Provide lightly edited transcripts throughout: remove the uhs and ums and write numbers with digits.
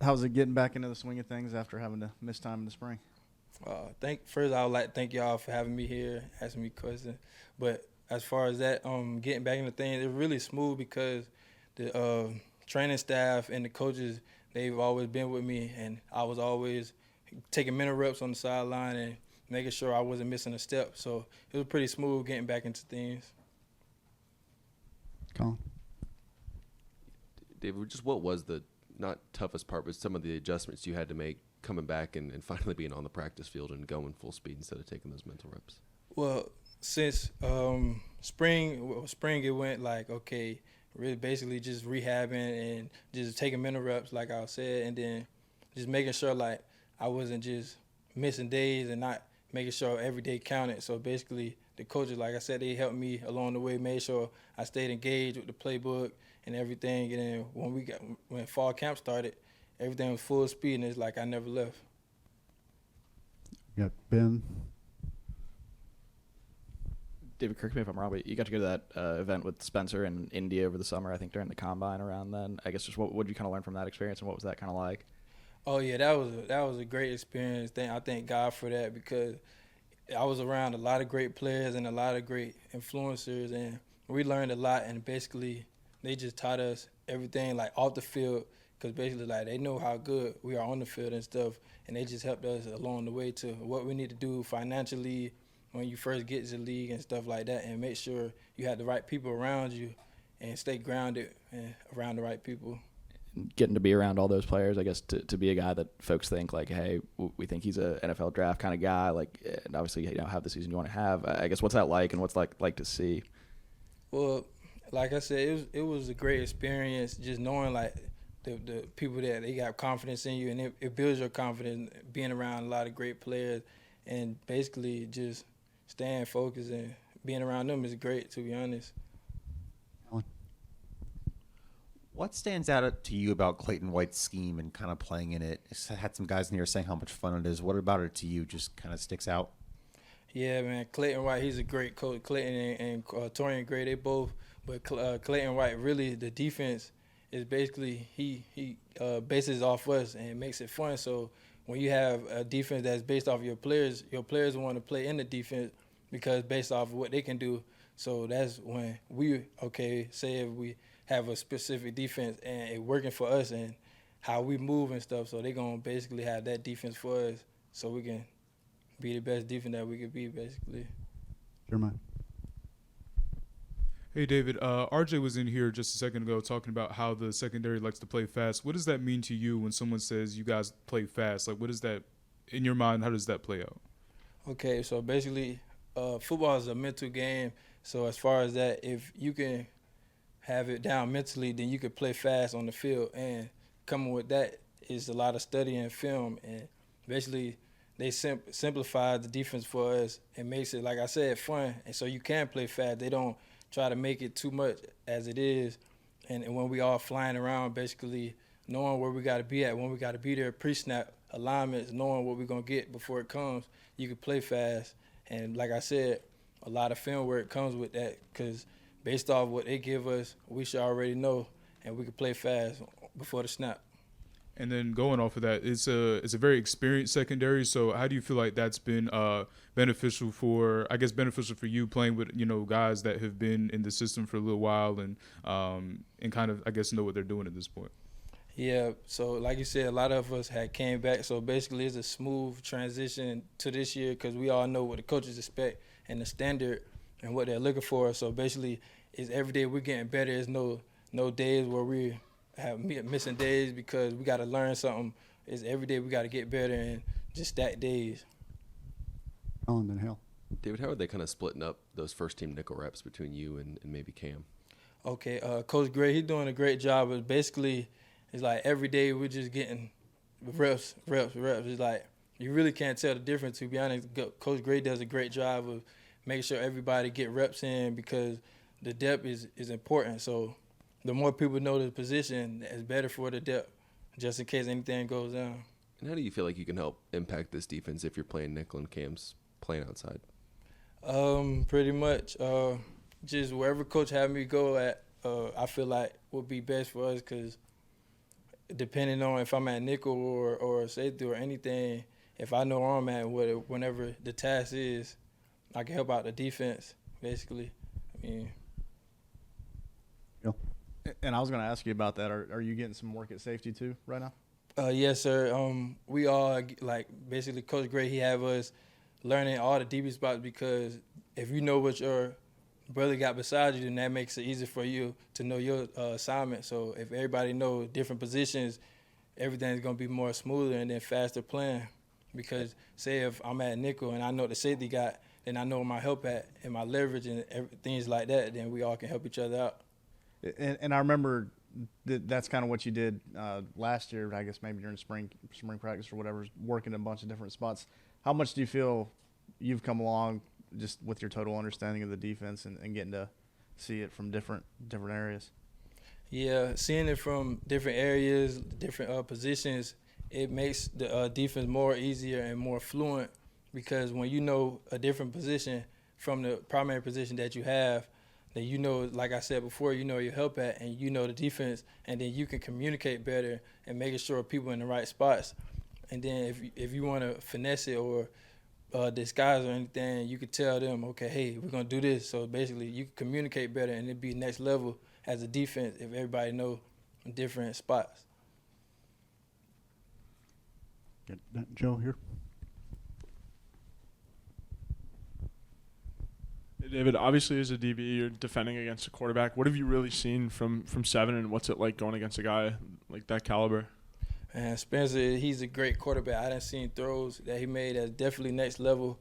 how's it getting back into the swing of things after having to miss time in the spring? First I would like to thank y'all for having me here, asking me questions. But as far as that, getting back into things, it's really smooth because the training staff and the coaches, they've always been with me, and I was always taking mental reps on the sideline and making sure I wasn't missing a step. So it was pretty smooth getting back into things. Colin? David, just what was the not toughest part, but some of the adjustments you had to make coming back and finally being on the practice field and going full speed instead of taking those mental reps? Well, since spring it went like, okay, really basically just rehabbing and just taking mental reps, like I said, and then just making sure like I wasn't just missing days and not making sure every day counted. So basically the coaches, like I said, they helped me along the way, made sure I stayed engaged with the playbook and everything. And then when fall camp started, everything was full speed, and it's like I never left. You got Ben. David, correct me if I'm wrong, but you got to go to that event with Spencer in India over the summer, I think during the combine around then. I guess just what did you kind of learn from that experience, and what was that kind of like? Oh yeah, that was a great experience. I thank God for that because I was around a lot of great players and a lot of great influencers, and we learned a lot. And basically, they just taught us everything like off the field, because basically like they know how good we are on the field and stuff, and they just helped us along the way to what we need to do financially when you first get to the league and stuff like that, and make sure you have the right people around you and stay grounded and around the right people. Getting to be around all those players, I guess, to be a guy that folks think like, hey, we think he's a NFL draft kind of guy, like, and obviously have the season you want to have. I guess what's that like, and what's like to see? Well, like I said, it was a great experience just knowing like the people that they got confidence in you, and it builds your confidence being around a lot of great players, and basically just staying focused and being around them is great, to be honest. What stands out to you about Clayton White's scheme and kind of playing in it? I had some guys in here saying how much fun it is. What about it to you just kind of sticks out? Yeah, man, Clayton White, he's a great coach. Clayton and Torian Gray, they both. But Clayton White, really, the defense is basically he bases off us and makes it fun. So when you have a defense that's based off your players want to play in the defense because based off of what they can do. So that's when say if we have a specific defense and it working for us and how we move and stuff, so they're going to basically have that defense for us so we can be the best defense that we could be, basically. Jeremiah. Hey, David. RJ was in here just a second ago talking about how the secondary likes to play fast. What does that mean to you when someone says you guys play fast? Like, what is that, in your mind, how does that play out? Okay, so basically football is a mental game. So as far as that, if you can have it down mentally, then you could play fast on the field. And coming with that is a lot of study and film. And basically they simplify the defense for us and makes it, like I said, fun. And so you can play fast. They don't try to make it too much as it is. And when we all flying around, basically knowing where we got to be at, when we got to be there, pre-snap alignments, knowing what we're going to get before it comes, you can play fast. And like I said, a lot of film work comes with that because based off what they give us, we should already know, and we can play fast before the snap. And then going off of that, it's a very experienced secondary. So how do you feel like that's been beneficial for you playing with guys that have been in the system for a little while and kind of, I guess, know what they're doing at this point? Yeah, so like you said, a lot of us had came back. So basically it's a smooth transition to this year because we all know what the coaches expect and the standard and what they're looking for. So basically it's every day we're getting better. There's no days where we have missing days because we got to learn something. It's every day we got to get better and just stack days. Colin, then Hale. David, how are they kind of splitting up those first-team nickel reps between you and maybe Cam? Okay, Coach Gray, he's doing a great job. But basically, it's like every day we're just getting reps. It's like you really can't tell the difference, to be honest. Coach Gray does a great job of making sure everybody get reps in because the depth is important. So the more people know the position, it's better for the depth, just in case anything goes down. And how do you feel like you can help impact this defense if you're playing nickel and Cam's playing outside? Pretty much just wherever coach have me go at, I feel like would be best for us because depending on if I'm at nickel or safety or anything, if I know where I'm at, whenever the task is, I can help out the defense, basically. I mean, And I was going to ask you about that. Are you getting some work at safety too right now? yes, sir. We all, like, basically Coach Gray, he have us learning all the DB spots because if you know what your brother got beside you, then that makes it easy for you to know your assignment. So if everybody knows different positions, everything's going to be more smoother and then faster playing. Because say if I'm at nickel and I know the safety got, then I know where my help at and my leverage and things like that, then we all can help each other out. And I remember that's kind of what you did last year, I guess maybe during spring practice or whatever, working in a bunch of different spots. How much do you feel you've come along just with your total understanding of the defense and getting to see it from different areas? Yeah, seeing it from different areas, different positions, it makes the defense more easier and more fluent because when you know a different position from the primary position that you have, then you know, like I said before, you know your help at and you know the defense, and then you can communicate better and making sure people in the right spots. And then if you want to finesse it or disguise or anything, you could tell them, okay, hey, we're going to do this. So basically you can communicate better and it'd be next level as a defense if everybody know different spots. Get Joe here. David, obviously as a DB, you're defending against a quarterback. What have you really seen from Seven, and what's it like going against a guy like that caliber? And Spencer, he's a great quarterback. I done seen throws that he made that's definitely next level.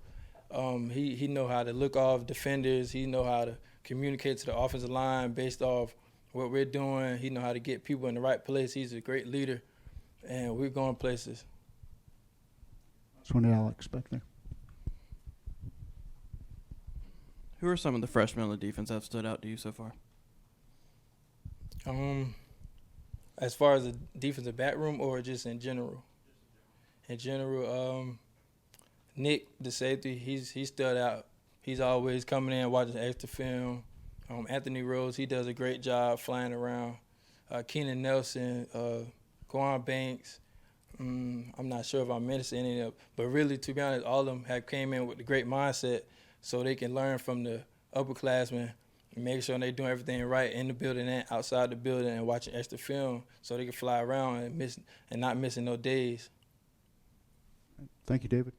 He know how to look off defenders. He know how to communicate to the offensive line based off what we're doing. He know how to get people in the right place. He's a great leader, and we're going places. That's what Alex back there. Who are some of the freshmen on the defense that have stood out to you so far? As far as the defensive back room or just in general? In general, Nick, the safety, he stood out. He's always coming in, watching extra film. Anthony Rose, he does a great job flying around. Keenan Nelson, Quan Banks. I'm not sure if I'm missing any of them, but really, to be honest, all of them have came in with a great mindset so they can learn from the upperclassmen and make sure they're doing everything right in the building and outside the building and watching extra film so they can fly around and not missing no days. Thank you, David.